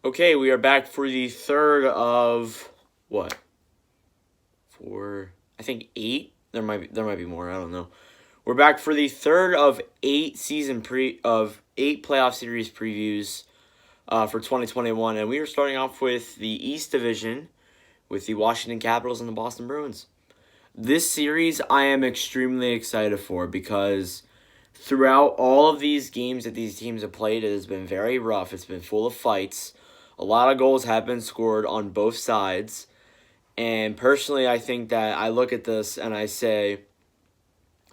Okay, we are back for the third of what? I think 8. There might be more. I don't know. We're back for the third of 8 playoff series previews for 2021, and we are starting off with the East Division with the Washington Capitals and the Boston Bruins. This series I am extremely excited for because throughout all of these games that these teams have played, it has been very rough. It's been full of fights. A lot of goals have been scored on both sides. And personally, I think that I look at this and I say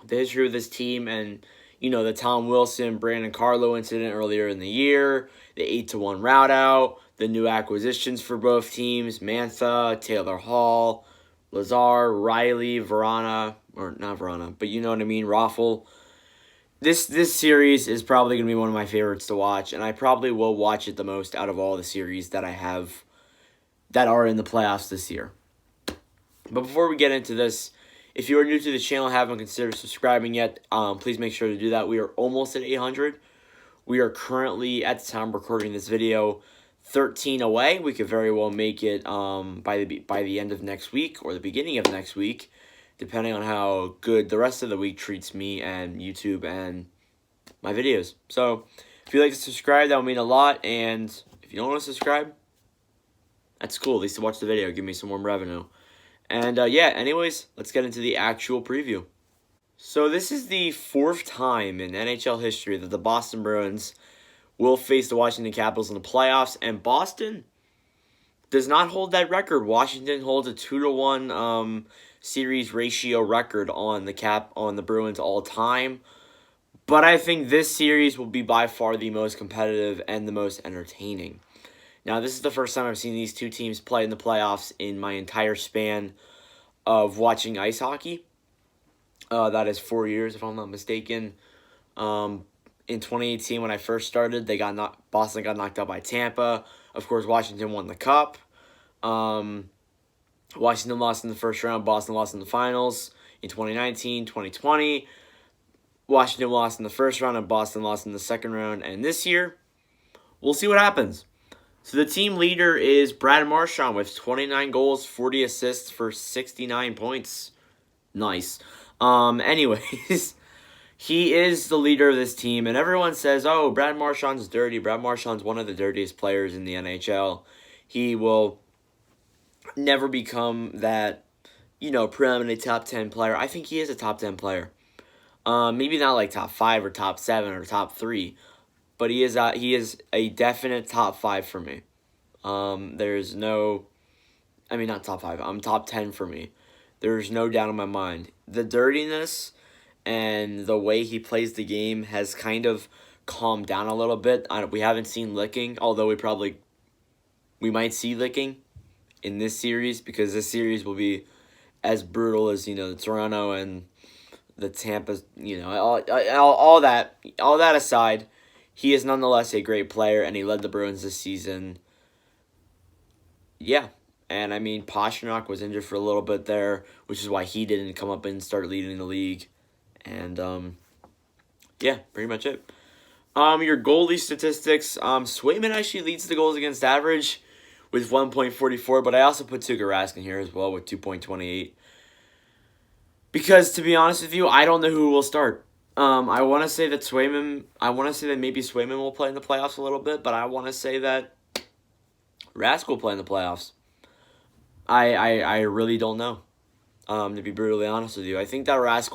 the history of this team and, the Tom Wilson, Brandon Carlo incident earlier in the year, the 8-1 route out, the new acquisitions for both teams, Mantha, Taylor Hall, Lazar, Riley, Verana, or not Verana, but you know what I mean, Raffle. This series is probably going to be one of my favorites to watch, and I probably will watch it the most out of all the series that I have that are in the playoffs this year. But before we get into this, if you are new to the channel and haven't considered subscribing yet, please make sure to do that. We are almost at 800. We are currently, at the time of recording this video, 13 away. We could very well make it by the end of next week or the beginning of next week, depending on how good the rest of the week treats me and YouTube and my videos. So if you'd like to subscribe, that would mean a lot. And if you don't want to subscribe, that's cool. At least to watch the video, give me some more revenue. And anyways, let's get into the actual preview. So this is the fourth time in NHL history that the Boston Bruins will face the Washington Capitals in the playoffs, and Boston does not hold that record. Washington holds a 2-1 series ratio record on the Bruins all time. But I think this series will be by far the most competitive and the most entertaining. Now, this is the first time I've seen these two teams play in the playoffs in my entire span of watching ice hockey. That is 4 years, if I'm not mistaken. In 2018, when I first started, Boston got knocked out by Tampa. Of course, Washington won the Cup. Washington lost in the first round. Boston lost in the finals in 2019, 2020. Washington lost in the first round, and Boston lost in the second round. And this year, we'll see what happens. So the team leader is Brad Marchand with 29 goals, 40 assists for 69 points. Nice. Anyways, he is the leader of this team, and everyone says, oh, Brad Marchand's dirty. Brad Marchand's one of the dirtiest players in the NHL. He will never become that, preeminent top 10 player. I think he is a top 10 player. Maybe not like top 5 or top 7 or top 3. But he is a definite top 5 for me. There's no, not top 5. Top 10 for me. There's no doubt in my mind. The dirtiness and the way he plays the game has kind of calmed down a little bit. We haven't seen licking, although we might see licking in this series, because this series will be as brutal as the Toronto and the Tampa. All that aside. He is nonetheless a great player, and he led the Bruins this season. Yeah, and Pastrnak was injured for a little bit there, which is why he didn't come up and start leading the league. And, pretty much it. Your goalie statistics, Swayman actually leads the goals against average with 1.44, but I also put Tuukka Rask in here as well with 2.28. Because, to be honest with you, I don't know who will start. I want to say that maybe Swayman will play in the playoffs a little bit, but I want to say that Rask will play in the playoffs. I really don't know, to be brutally honest with you. I think that Rask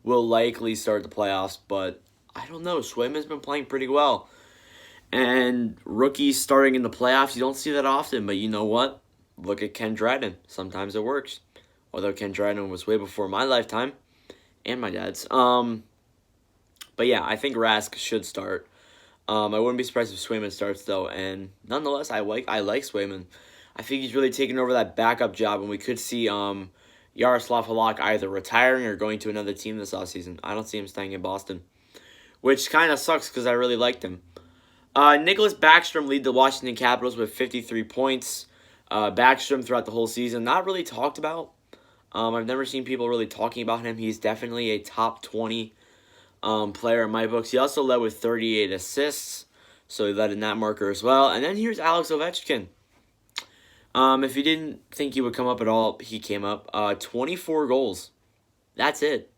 will likely start the playoffs, but I don't know. Swayman's been playing pretty well. And rookies starting in the playoffs, you don't see that often, but you know what? Look at Ken Dryden. Sometimes it works. Although Ken Dryden was way before my lifetime. And my dad's. But yeah, I think Rask should start. I wouldn't be surprised if Swayman starts, though. And nonetheless, I like Swayman. I think he's really taken over that backup job, and we could see Yaroslav Halak either retiring or going to another team this offseason. I don't see him staying in Boston, which kind of sucks because I really liked him. Nicholas Backstrom lead the Washington Capitals with 53 points. Backstrom throughout the whole season, not really talked about. I've never seen people really talking about him. He's definitely a top 20 player in my books. He also led with 38 assists, So he led in that marker as well. And then here's Alex Ovechkin. If you didn't think he would come up at all, he came up. 24 goals. That's it.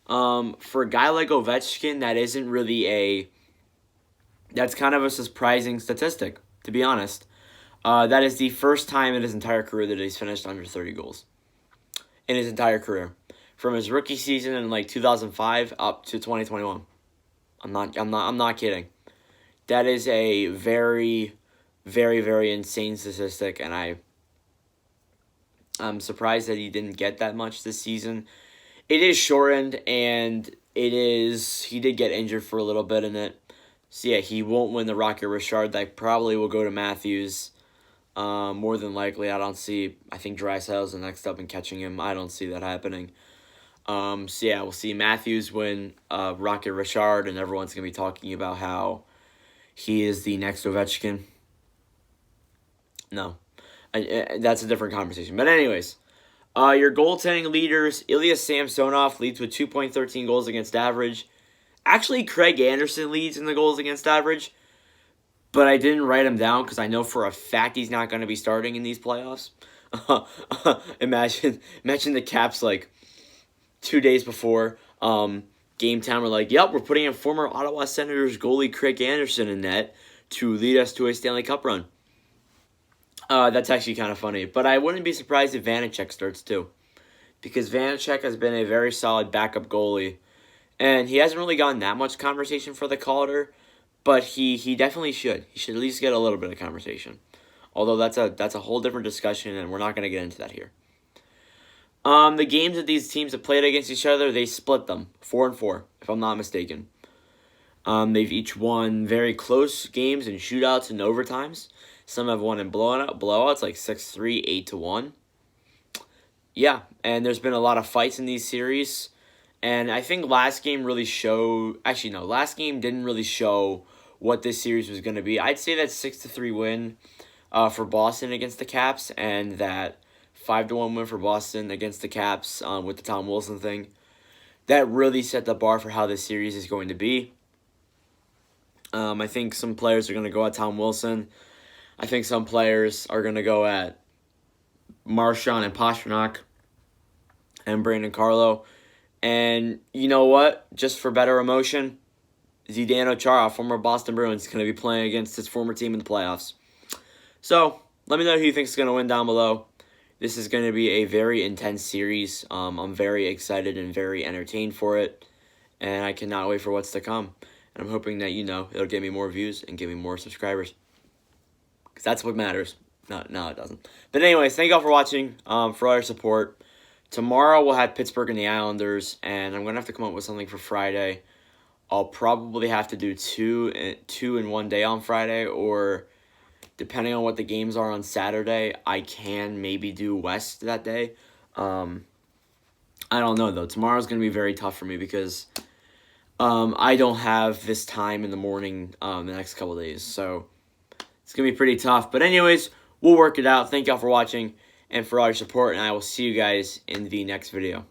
For a guy like Ovechkin, that isn't really that's kind of a surprising statistic, to be honest. That is the first time in his entire career that he's finished under 30 goals. In his entire career. From his rookie season in like 2005 up to 2021. I'm not kidding. That is a very, very, very insane statistic, and I'm surprised that he didn't get that much this season. It is shortened, and he did get injured for a little bit in it. So yeah, he won't win the Rocket Richard. That probably will go to Matthews. More than likely, I think Draisaitl's the next up in catching him. I don't see that happening. So yeah, we'll see Matthews win Rocket Richard, and everyone's going to be talking about how he is the next Ovechkin. No. That's a different conversation. But anyways, your goaltending leaders, Ilya Samsonov leads with 2.13 goals against average. Actually, Craig Anderson leads in the goals against average, but I didn't write him down because I know for a fact he's not going to be starting in these playoffs. Imagine the Caps like 2 days before game time were like, yep, we're putting in former Ottawa Senators goalie Craig Anderson in net to lead us to a Stanley Cup run. That's actually kind of funny. But I wouldn't be surprised if Vanacek starts too. Because Vanacek has been a very solid backup goalie. And he hasn't really gotten that much conversation for the Calder. But he definitely should. He should at least get a little bit of conversation. Although that's a whole different discussion, and we're not going to get into that here. The games that these teams have played against each other, they split them 4-4, if I'm not mistaken. They've each won very close games and shootouts and overtimes. Some have won in blowouts like 6-3, 8-1. Yeah, and there's been a lot of fights in these series. And I think last game really showed... Actually, no, last game didn't really show what this series was going to be. I'd say that 6-3 win for Boston against the Caps, and that 5-1 win for Boston against the Caps with the Tom Wilson thing. That really set the bar for how this series is going to be. I think some players are going to go at Tom Wilson. I think some players are going to go at Marchand and Pastrnak and Brandon Carlo. And you know what? Just for better emotion, Zdeno Chara, former Boston Bruins, is going to be playing against his former team in the playoffs. So, let me know who you think is going to win down below. This is going to be a very intense series. I'm very excited and very entertained for it. And I cannot wait for what's to come. And I'm hoping that, it'll get me more views and give me more subscribers. Because that's what matters. No, it doesn't. But anyways, thank you all for watching, for all your support. Tomorrow we'll have Pittsburgh and the Islanders, and I'm going to have to come up with something for Friday. I'll probably have to do two in one day on Friday, or depending on what the games are on Saturday, I can maybe do West that day. I don't know, though. Tomorrow's going to be very tough for me because I don't have this time in the morning the next couple days, so it's going to be pretty tough. But anyways, we'll work it out. Thank y'all for watching and for all your support, and I will see you guys in the next video.